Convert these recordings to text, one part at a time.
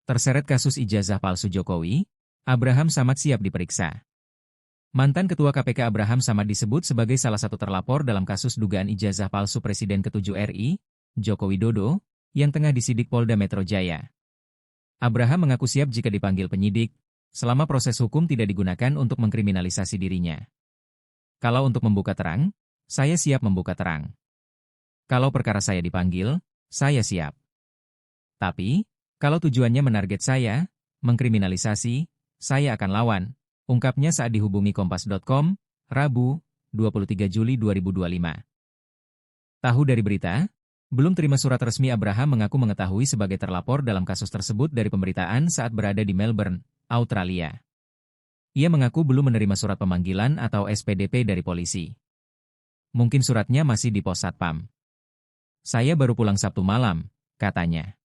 Terseret kasus ijazah palsu Jokowi, Abraham Samad siap diperiksa. Mantan Ketua KPK Abraham Samad disebut sebagai salah satu terlapor dalam kasus dugaan ijazah palsu Presiden ke-7 RI, Joko Widodo, yang tengah disidik Polda Metro Jaya. Abraham mengaku siap jika dipanggil penyidik, selama proses hukum tidak digunakan untuk mengkriminalisasi dirinya. Kalau untuk membuka terang, saya siap membuka terang. Kalau perkara saya dipanggil, saya siap. Tapi, kalau tujuannya menarget saya, mengkriminalisasi, saya akan lawan, ungkapnya saat dihubungi Kompas.com, Rabu, 23 Juli 2025. Tahu dari berita? Belum terima surat resmi Abraham mengaku mengetahui sebagai terlapor dalam kasus tersebut dari pemberitaan saat berada di Melbourne, Australia. Ia mengaku belum menerima surat pemanggilan atau SPDP dari polisi. Mungkin suratnya masih di pos Satpam. Saya baru pulang Sabtu malam, katanya.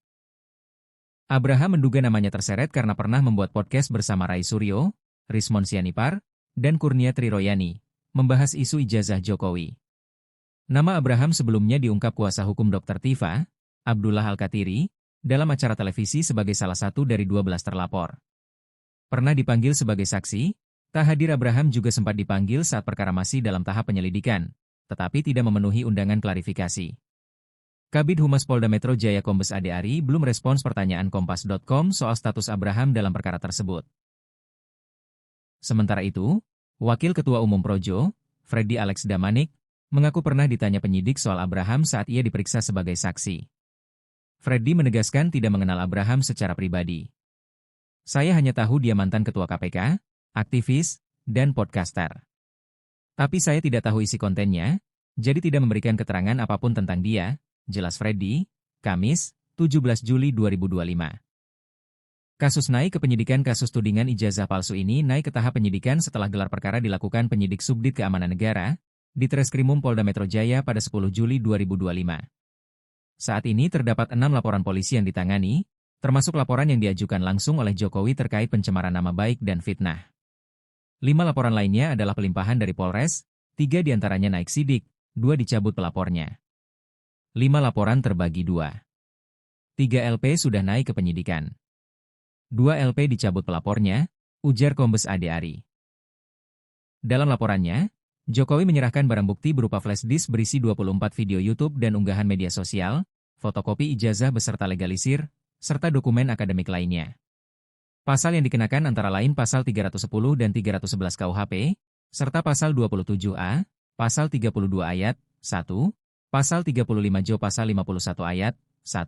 Abraham menduga namanya terseret karena pernah membuat podcast bersama Rai Suryo, Rismon Sianipar, dan Kurnia Triroyani, membahas isu ijazah Jokowi. Nama Abraham sebelumnya diungkap kuasa hukum Dr. Tifa, Abdullah Al-Katiri, dalam acara televisi sebagai salah satu dari 12 terlapor. Pernah dipanggil sebagai saksi, tak hadir Abraham juga sempat dipanggil saat perkara masih dalam tahap penyelidikan, tetapi tidak memenuhi undangan klarifikasi. Kabid Humas Polda Metro Jaya Kombes Ade Ari belum respons pertanyaan Kompas.com soal status Abraham dalam perkara tersebut. Sementara itu, Wakil Ketua Umum Projo, Freddy Alex Damanik, mengaku pernah ditanya penyidik soal Abraham saat ia diperiksa sebagai saksi. Freddy menegaskan tidak mengenal Abraham secara pribadi. Saya hanya tahu dia mantan Ketua KPK, aktivis, dan podcaster. Tapi saya tidak tahu isi kontennya, jadi tidak memberikan keterangan apapun tentang dia, jelas Freddy, Kamis, 17 Juli 2025. Kasus naik ke penyidikan. Kasus tudingan ijazah palsu ini naik ke tahap penyidikan setelah gelar perkara dilakukan penyidik Subdit Keamanan Negara di Treskrimum Polda Metro Jaya pada 10 Juli 2025. Saat ini terdapat 6 laporan polisi yang ditangani, termasuk laporan yang diajukan langsung oleh Jokowi terkait pencemaran nama baik dan fitnah. 5 laporan lainnya adalah pelimpahan dari Polres, 3 diantaranya naik sidik, 2 dicabut pelapornya. 5 laporan terbagi 2. 3 LP sudah naik ke penyidikan. 2 LP dicabut pelapornya, ujar Kombes Ade Ari. Dalam laporannya, Jokowi menyerahkan barang bukti berupa flash disk berisi 24 video YouTube dan unggahan media sosial, fotokopi ijazah beserta legalisir, serta dokumen akademik lainnya. Pasal yang dikenakan antara lain Pasal 310 dan 311 KUHP, serta Pasal 27A, Pasal 32 Ayat 1, Pasal 35 Jo Pasal 51 Ayat 1,